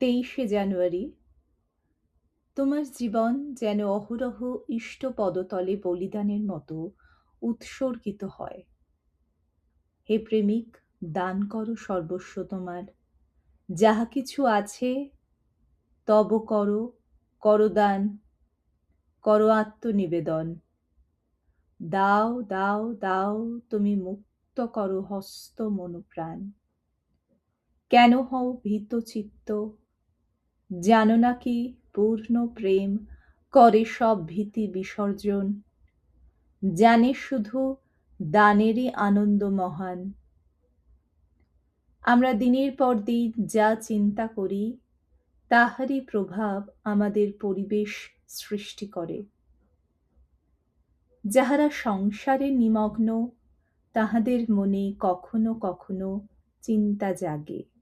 23শে জানুয়ারি। তোমার জীবন যেন অহরহ ইষ্ট পদতলে বলিদানের মতো উৎসর্গিত হয়। হে প্রেমিক, দান করো সর্বস্ব তোমার, যাহা কিছু আছে তব করো, করো দান, করো আত্মনিবেদন। দাও দাও দাও, তুমি মুক্ত করো হস্ত মন প্রাণ। কেন হও ভীত চিত্ত, জানো না কি পূর্ণ প্রেম করে সব ভীতি বিসর্জন। জানে শুধু দানেরই আনন্দ মহান। আমরা দিনের পর দিন যা চিন্তা করি, তাহারই প্রভাব আমাদের পরিবেশ সৃষ্টি করে। যাহারা সংসারে নিমগ্ন, তাহাদের মনে কখনো কখনো চিন্তা জাগে।